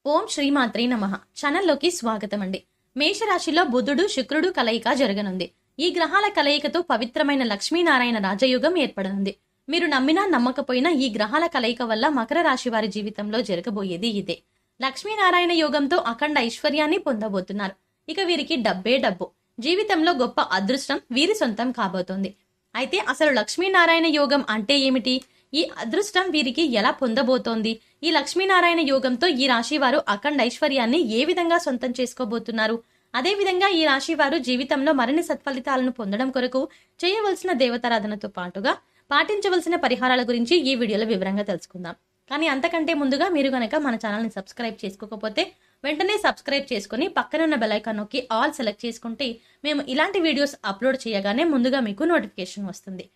ఓం శ్రీమాత్రే నమః. ఛానల్లోకి స్వాగతం అండి. మేషరాశిలో బుధుడు శుక్రుడు కలయిక జరగనుంది. ఈ గ్రహాల కలయికతో పవిత్రమైన లక్ష్మీనారాయణ రాజయోగం ఏర్పడనుంది. మీరు నమ్మినా నమ్మకపోయినా ఈ గ్రహాల కలయిక వల్ల మకర రాశి వారి జీవితంలో జరగబోయేది ఇదే. లక్ష్మీనారాయణ యోగంతో అఖండ ఐశ్వర్యాన్ని పొందబోతున్నారు. ఇక వీరికి డబ్బే డబ్బు. జీవితంలో గొప్ప అదృష్టం వీరి సొంతం కాబోతోంది. అయితే అసలు లక్ష్మీనారాయణ యోగం అంటే ఏమిటి? ఈ అదృష్టం వీరికి ఎలా పొందబోతోంది? ఈ లక్ష్మీనారాయణ యోగంతో ఈ రాశి వారు అఖండ ఐశ్వర్యాన్ని ఏ విధంగా సొంతం చేసుకోబోతున్నారు? అదేవిధంగా ఈ రాశి వారు జీవితంలో మరిన్ని సత్ఫలితాలను పొందడం కొరకు చేయవలసిన దేవతారాధనతో పాటుగా పాటించవలసిన పరిహారాల గురించి ఈ వీడియోలో వివరంగా తెలుసుకుందాం. కానీ అంతకంటే ముందుగా మీరు గనక మన ఛానల్ని సబ్స్క్రైబ్ చేసుకోకపోతే వెంటనే సబ్స్క్రైబ్ చేసుకుని పక్కనున్న బెల్ ఐకాన్ నొక్కి ఆల్ సెలెక్ట్ చేసుకుంటే మేము ఇలాంటి వీడియోస్ అప్లోడ్ చేయగానే ముందుగా మీకు నోటిఫికేషన్ వస్తుంది.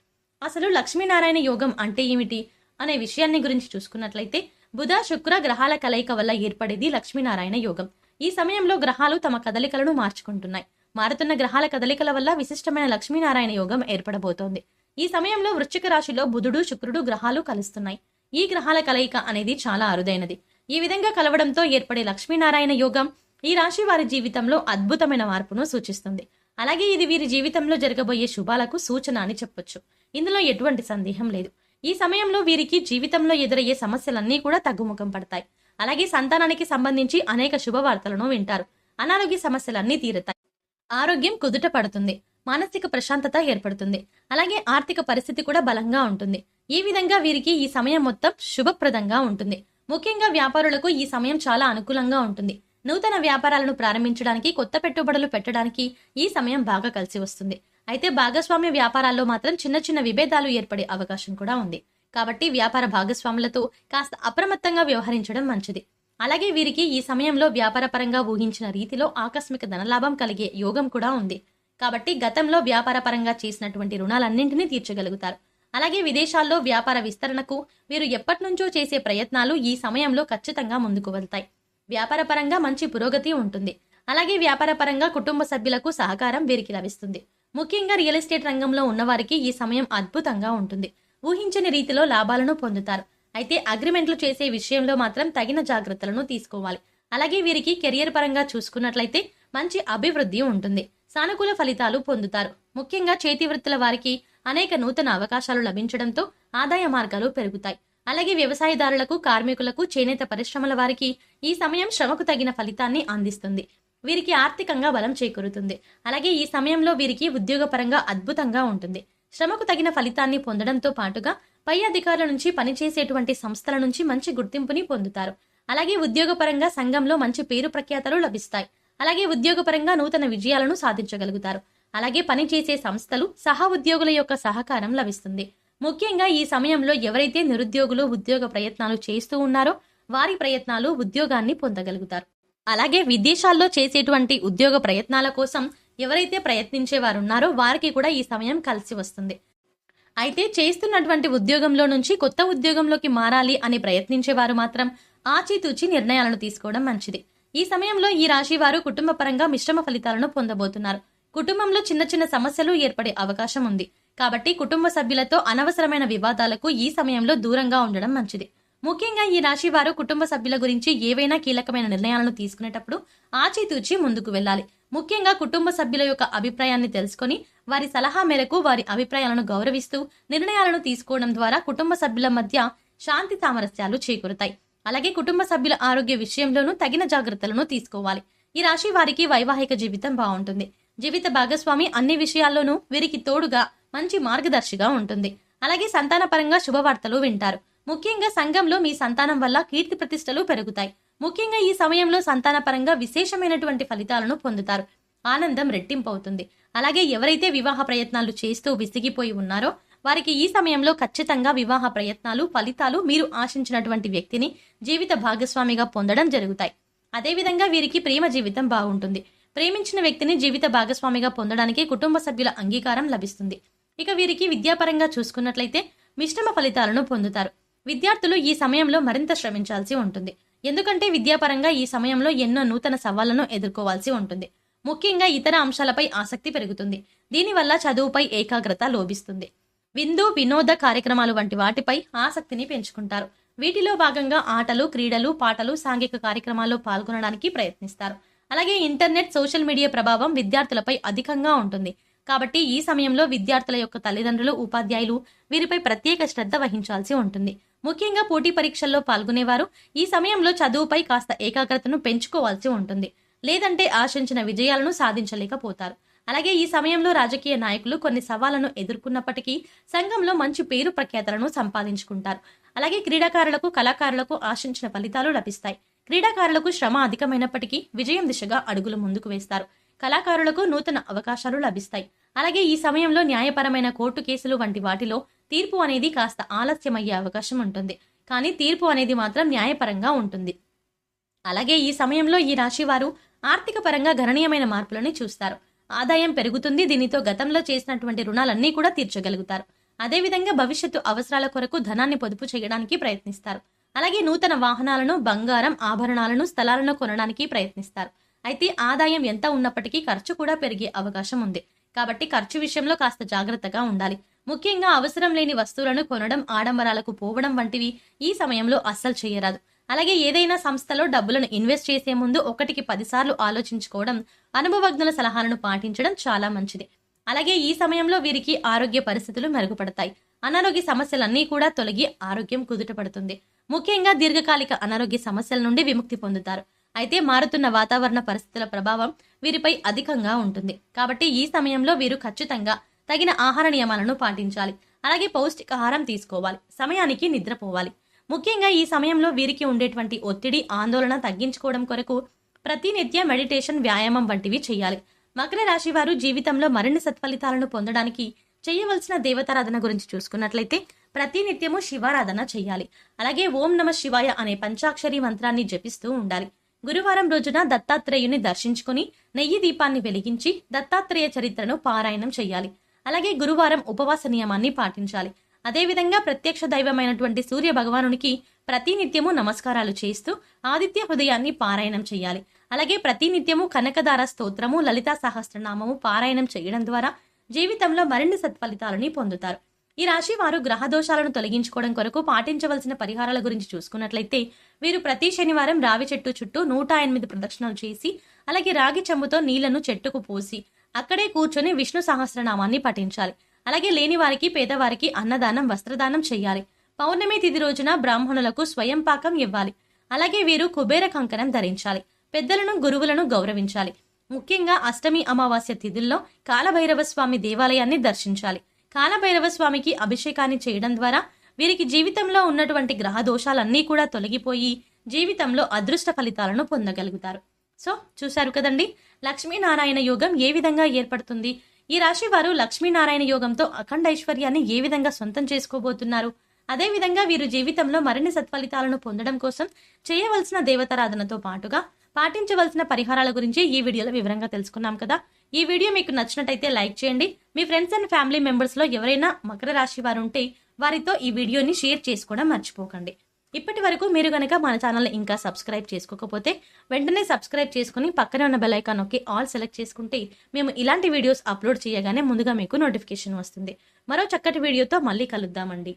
అసలు లక్ష్మీనారాయణ యోగం అంటే ఏమిటి అనే విషయాన్ని గురించి చూసుకున్నట్లయితే బుధ శుక్ర గ్రహాల కలయిక వల్ల ఏర్పడేది లక్ష్మీనారాయణ యోగం. ఈ సమయంలో గ్రహాలు తమ కదలికలను మార్చుకుంటున్నాయి. మారుతున్న గ్రహాల కదలికల వల్ల విశిష్టమైన లక్ష్మీనారాయణ యోగం ఏర్పడబోతోంది. ఈ సమయంలో వృశ్చిక రాశిలో బుధుడు శుక్రుడు గ్రహాలు కలుస్తున్నాయి. ఈ గ్రహాల కలయిక అనేది చాలా అరుదైనది. ఈ విధంగా కలవడంతో ఏర్పడే లక్ష్మీనారాయణ యోగం ఈ రాశి వారి జీవితంలో అద్భుతమైన మార్పును సూచిస్తుంది. అలాగే ఇది వీరి జీవితంలో జరగబోయే శుభాలకు సూచన అని చెప్పొచ్చు. ఇందులో ఎటువంటి సందేహం లేదు. ఈ సమయంలో వీరికి జీవితంలో ఎదురయ్యే సమస్యలన్నీ కూడా తగ్గుముఖం పడతాయి. అలాగే సంతానానికి సంబంధించి అనేక శుభవార్తలను వింటారు. అనారోగ్య సమస్యలన్నీ తీరుతాయి. ఆరోగ్యం కుదుట పడుతుంది. మానసిక ప్రశాంతత ఏర్పడుతుంది. అలాగే ఆర్థిక పరిస్థితి కూడా బలంగా ఉంటుంది. ఈ విధంగా వీరికి ఈ సమయం మొత్తం శుభప్రదంగా ఉంటుంది. ముఖ్యంగా వ్యాపారులకు ఈ సమయం చాలా అనుకూలంగా ఉంటుంది. నూతన వ్యాపారాలను ప్రారంభించడానికి, కొత్త పెట్టుబడులు పెట్టడానికి ఈ సమయం బాగా కలిసి వస్తుంది. అయితే భాగస్వామ్య వ్యాపారాల్లో మాత్రం చిన్న చిన్న విభేదాలు ఏర్పడే అవకాశం కూడా ఉంది. కాబట్టి వ్యాపార భాగస్వాములతో కాస్త అప్రమత్తంగా వ్యవహరించడం మంచిది. అలాగే వీరికి ఈ సమయంలో వ్యాపారపరంగా ఊహించిన రీతిలో ఆకస్మిక ధనలాభం కలిగే యోగం కూడా ఉంది. కాబట్టి గతంలో వ్యాపారపరంగా చేసినటువంటి రుణాలన్నింటినీ తీర్చగలుగుతారు. అలాగే విదేశాల్లో వ్యాపార విస్తరణకు వీరు ఎప్పటినుంచో చేసే ప్రయత్నాలు ఈ సమయంలో ఖచ్చితంగా ముందుకు వెళ్తాయి. వ్యాపారపరంగా మంచి పురోగతి ఉంటుంది. అలాగే వ్యాపారపరంగా కుటుంబ సభ్యులకు సహకారం వీరికి లభిస్తుంది. ముఖ్యంగా రియల్ ఎస్టేట్ రంగంలో ఉన్నవారికి ఈ సమయం అద్భుతంగా ఉంటుంది. ఊహించని రీతిలో లాభాలను పొందుతారు. అయితే అగ్రిమెంట్లు చేసే విషయంలో మాత్రం తగిన జాగ్రత్తలను తీసుకోవాలి. అలాగే వీరికి కెరియర్ పరంగా చూసుకున్నట్లయితే మంచి అభివృద్ధి ఉంటుంది. సానుకూల ఫలితాలు పొందుతారు. ముఖ్యంగా చేతి వృత్తుల వారికి అనేక నూతన అవకాశాలు లభించడంతో ఆదాయ మార్గాలు పెరుగుతాయి. అలాగే వ్యవసాయదారులకు, కార్మికులకు, చేనేత పరిశ్రమల వారికి ఈ సమయం శ్రమకు తగిన ఫలితాన్ని అందిస్తుంది. వీరికి ఆర్థికంగా బలం చేకూరుతుంది. అలాగే ఈ సమయంలో వీరికి ఉద్యోగపరంగా అద్భుతంగా ఉంటుంది. శ్రమకు తగిన ఫలితాన్ని పొందడంతో పాటుగా పై అధికారుల నుంచి పనిచేసేటువంటి సంస్థల నుంచి మంచి గుర్తింపుని పొందుతారు. అలాగే ఉద్యోగపరంగా సంఘంలో మంచి పేరు ప్రఖ్యాతలు లభిస్తాయి. అలాగే ఉద్యోగపరంగా నూతన విజయాలను సాధించగలుగుతారు. అలాగే పనిచేసే సంస్థలు, సహ ఉద్యోగుల యొక్క సహకారం లభిస్తుంది. ముఖ్యంగా ఈ సమయంలో ఎవరైతే నిరుద్యోగులు ఉద్యోగ ప్రయత్నాలు చేస్తూ ఉన్నారో వారి ప్రయత్నాలు ఉద్యోగాన్ని పొందగలుగుతారు. అలాగే విదేశాల్లో చేసేటువంటి ఉద్యోగ ప్రయత్నాల కోసం ఎవరైతే ప్రయత్నించే వారు ఉన్నారో వారికి కూడా ఈ సమయం కలిసి వస్తుంది. అయితే చేస్తున్నటువంటి ఉద్యోగంలో నుంచి కొత్త ఉద్యోగంలోకి మారాలి అని ప్రయత్నించే వారు మాత్రం ఆచితూచి నిర్ణయాలను తీసుకోవడం మంచిది. ఈ సమయంలో ఈ రాశి వారు కుటుంబ పరంగా మిశ్రమ ఫలితాలను పొందబోతున్నారు. కుటుంబంలో చిన్న చిన్న సమస్యలు ఏర్పడే అవకాశం ఉంది. కాబట్టి కుటుంబ సభ్యులతో అనవసరమైన వివాదాలకు ఈ సమయంలో దూరంగా ఉండడం మంచిది. ముఖ్యంగా ఈ రాశి వారు కుటుంబ సభ్యుల గురించి ఏవైనా కీలకమైన నిర్ణయాలను తీసుకునేటప్పుడు ఆచితూచి ముందుకు వెళ్ళాలి. ముఖ్యంగా కుటుంబ సభ్యుల యొక్క అభిప్రాయాన్ని తెలుసుకొని వారి సలహా మేరకు వారి అభిప్రాయాలను గౌరవిస్తూ నిర్ణయాలను తీసుకోవడం ద్వారా కుటుంబ సభ్యుల మధ్య శాంతి సామరస్యాలు చేకూరుతాయి. అలాగే కుటుంబ సభ్యుల ఆరోగ్య విషయంలోనూ తగిన జాగ్రత్తలను తీసుకోవాలి. ఈ రాశి వారికి వైవాహిక జీవితం బాగుంటుంది. జీవిత భాగస్వామి అన్ని విషయాల్లోనూ వీరికి తోడుగా మంచి మార్గదర్శిగా ఉంటుంది. అలాగే సంతాన పరంగా శుభవార్తలు వింటారు. ముఖ్యంగా సంఘంలో మీ సంతానం వల్ల కీర్తి ప్రతిష్టలు పెరుగుతాయి. ముఖ్యంగా ఈ సమయంలో సంతాన పరంగా విశేషమైనటువంటి ఫలితాలను పొందుతారు. ఆనందం రెట్టింపు అవుతుంది. అలాగే ఎవరైతే వివాహ ప్రయత్నాలు చేస్తూ విసిగిపోయి ఉన్నారో వారికి ఈ సమయంలో ఖచ్చితంగా వివాహ ప్రయత్నాలు ఫలితాలు మీరు ఆశించినటువంటి వ్యక్తిని జీవిత భాగస్వామిగా పొందడం జరుగుతాయి. అదేవిధంగా వీరికి ప్రేమ జీవితం బాగుంటుంది. ప్రేమించిన వ్యక్తిని జీవిత భాగస్వామిగా పొందడానికి కుటుంబ సభ్యుల అంగీకారం లభిస్తుంది. ఇక వీరికి విద్యాపరంగా చూసుకున్నట్లయితే మిశ్రమ ఫలితాలను పొందుతారు. విద్యార్థులు ఈ సమయంలో మరింత శ్రమించాల్సి ఉంటుంది. ఎందుకంటే విద్యాపరంగా ఈ సమయంలో ఎన్నో నూతన సవాళ్లను ఎదుర్కోవాల్సి ఉంటుంది. ముఖ్యంగా ఇతర అంశాలపై ఆసక్తి పెరుగుతుంది. దీనివల్ల చదువుపై ఏకాగ్రత లోపిస్తుంది. విందు వినోద కార్యక్రమాలు వంటి వాటిపై ఆసక్తిని పెంచుకుంటారు. వీటిలో భాగంగా ఆటలు, క్రీడలు, పాటలు, సాంఘిక కార్యక్రమాల్లో పాల్గొనడానికి ప్రయత్నిస్తారు. అలాగే ఇంటర్నెట్, సోషల్ మీడియా ప్రభావం విద్యార్థులపై అధికంగా ఉంటుంది. కాబట్టి ఈ సమయంలో విద్యార్థుల యొక్క తల్లిదండ్రులు, ఉపాధ్యాయులు వీరిపై ప్రత్యేక శ్రద్ధ వహించాల్సి ఉంటుంది. ముఖ్యంగా పోటీ పరీక్షల్లో పాల్గొనేవారు ఈ సమయంలో చదువుపై కాస్త ఏకాగ్రతను పెంచుకోవాల్సి ఉంటుంది. లేదంటే ఆశించిన విజయాలను సాధించలేకపోతారు. అలాగే ఈ సమయంలో రాజకీయ నాయకులు కొన్ని సవాళ్లను ఎదుర్కొన్నప్పటికీ సంఘంలో మంచి పేరు ప్రఖ్యాతలను సంపాదించుకుంటారు. అలాగే క్రీడాకారులకు, కళాకారులకు ఆశించిన ఫలితాలు లభిస్తాయి. క్రీడాకారులకు శ్రమ అధికమైనప్పటికీ విజయం దిశగా అడుగులు ముందుకు వేస్తారు. కళాకారులకు నూతన అవకాశాలు లభిస్తాయి. అలాగే ఈ సమయంలో న్యాయపరమైన కోర్టు కేసులు వంటి వాటిలో తీర్పు అనేది కాస్త ఆలస్యమయ్యే అవకాశం ఉంటుంది. కానీ తీర్పు అనేది మాత్రం న్యాయపరంగా ఉంటుంది. అలాగే ఈ సమయంలో ఈ రాశి వారు ఆర్థిక పరంగా గణనీయమైన మార్పులని చూస్తారు. ఆదాయం పెరుగుతుంది. దీనితో గతంలో చేసినటువంటి రుణాలన్నీ కూడా తీర్చగలుగుతారు. అదేవిధంగా భవిష్యత్తు అవసరాల కొరకు ధనాన్ని పొదుపు చేయడానికి ప్రయత్నిస్తారు. అలాగే నూతన వాహనాలను, బంగారం, ఆభరణాలను, స్థలాలను కొనడానికి ప్రయత్నిస్తారు. అయితే ఆదాయం ఎంత ఉన్నప్పటికీ ఖర్చు కూడా పెరిగే అవకాశం ఉంది. కాబట్టి ఖర్చు విషయంలో కాస్త జాగ్రత్తగా ఉండాలి. ముఖ్యంగా అవసరం లేని వస్తువులను కొనడం, ఆడంబరాలకు పోవడం వంటివి ఈ సమయంలో అస్సలు చేయరాదు. అలాగే ఏదైనా సంస్థలో డబ్బులను ఇన్వెస్ట్ చేసే ముందు 1కి 10 సార్లు ఆలోచించుకోవడం, అనుభవజ్ఞుల సలహాలను పాటించడం చాలా మంచిది. అలాగే ఈ సమయంలో వీరికి ఆరోగ్య పరిస్థితులు మెరుగుపడతాయి. అనారోగ్య సమస్యలన్నీ కూడా తొలగి ఆరోగ్యం కుదుటపడుతుంది. ముఖ్యంగా దీర్ఘకాలిక అనారోగ్య సమస్యల నుండి విముక్తి పొందుతారు. అయితే మారుతున్న వాతావరణ పరిస్థితుల ప్రభావం వీరిపై అధికంగా ఉంటుంది. కాబట్టి ఈ సమయంలో వీరు ఖచ్చితంగా తగిన ఆహార నియమాలను పాటించాలి. అలాగే పౌష్టికాహారం తీసుకోవాలి. సమయానికి నిద్రపోవాలి. ముఖ్యంగా ఈ సమయంలో వీరికి ఉండేటువంటి ఒత్తిడి, ఆందోళన తగ్గించుకోవడం కొరకు ప్రతినిత్య మెడిటేషన్, వ్యాయామం వంటివి చేయాలి. మకర రాశి వారు జీవితంలో మరిన్ని సత్ఫలితాలను పొందడానికి చేయవలసిన దేవతారాధన గురించి చూసుకున్నట్లయితే ప్రతినిత్యము శివారాధన చేయాలి. అలాగే ఓం నమ శివాయ అనే పంచాక్షరి మంత్రాన్ని జపిస్తూ ఉండాలి. గురువారం రోజున దత్తాత్రేయుని దర్శించుకుని నెయ్యి దీపాన్ని వెలిగించి దత్తాత్రేయ చరిత్రను పారాయణం చేయాలి. అలాగే గురువారం ఉపవాస నియమాన్ని పాటించాలి. అదేవిధంగా ప్రత్యక్ష దైవమైనటువంటి సూర్య భగవానునికి ప్రతినిత్యము నమస్కారాలు చేస్తూ ఆదిత్య హృదయాన్ని పారాయణం చేయాలి. అలాగే ప్రతినిత్యము కనకదార స్తోత్రము, లలితా సహస్రనామము పారాయణం చేయడం ద్వారా జీవితంలో మరిన్ని సత్ఫలితాలని పొందుతారు. ఈ రాశి వారు గ్రహ దోషాలను తొలగించుకోవడం కొరకు పాటించవలసిన పరిహారాల గురించి చూసుకున్నట్లయితే వీరు ప్రతి శనివారం రావి చెట్టు చుట్టూ 108 ప్రదక్షిణలు చేసి, అలాగే రాగి చెంబుతో నీళ్లను చెట్టుకు పోసి అక్కడే కూర్చొని విష్ణు సహస్రనామాన్ని పఠించాలి. అలాగే లేని వారికి, పేదవారికి అన్నదానం, వస్త్రదానం చేయాలి. పౌర్ణమి తిథి రోజున బ్రాహ్మణులకు స్వయం పాకం ఇవ్వాలి. అలాగే వీరు కుబేర కంకణం ధరించాలి. పెద్దలను, గురువులను గౌరవించాలి. ముఖ్యంగా అష్టమి, అమావాస్య తిథుల్లో కాలభైరవ స్వామి దేవాలయాన్ని దర్శించాలి. కాలభైరవ స్వామికి అభిషేకాన్ని చేయడం ద్వారా వీరికి జీవితంలో ఉన్నటువంటి గ్రహ దోషాలన్నీ కూడా తొలగిపోయి జీవితంలో అదృష్ట ఫలితాలను పొందగలుగుతారు. సో చూశారు కదండి, లక్ష్మీనారాయణ యోగం ఏ విధంగా ఏర్పడుతుంది. ఈ రాశి వారు లక్ష్మీనారాయణ యోగంతో అఖండ ఐశ్వర్యాన్ని ఏ విధంగా సొంతం చేసుకోబోతున్నారు. అదేవిధంగా వీరు జీవితంలో మరిన్ని సత్ఫలితాలను పొందడం కోసం చేయవలసిన దేవతారాధనతో పాటుగా పాటించవలసిన పరిహారాల గురించి ఈ వీడియోలో వివరంగా తెలుసుకున్నాం కదా. ఈ వీడియో మీకు నచ్చినట్టయితే లైక్ చేయండి. మీ ఫ్రెండ్స్ అండ్ ఫ్యామిలీ మెంబర్స్ లో ఎవరైనా మకర రాశి వారు ఉంటే వారితో ఈ వీడియోని షేర్ చేసుకోవడం మర్చిపోకండి. ఇప్పటి వరకు మీరు కనుక మన ఛానల్ని ఇంకా సబ్స్క్రైబ్ చేసుకోకపోతే వెంటనే సబ్స్క్రైబ్ చేసుకుని పక్కనే ఉన్న బెల్ ఐకాన్ నొక్కి ఆల్ సెలెక్ట్ చేసుకుంటే మేము ఇలాంటి వీడియోస్ అప్లోడ్ చేయగానే ముందుగా మీకు నోటిఫికేషన్ వస్తుంది. మరో చక్కటి వీడియోతో మళ్ళీ కలుద్దామండి.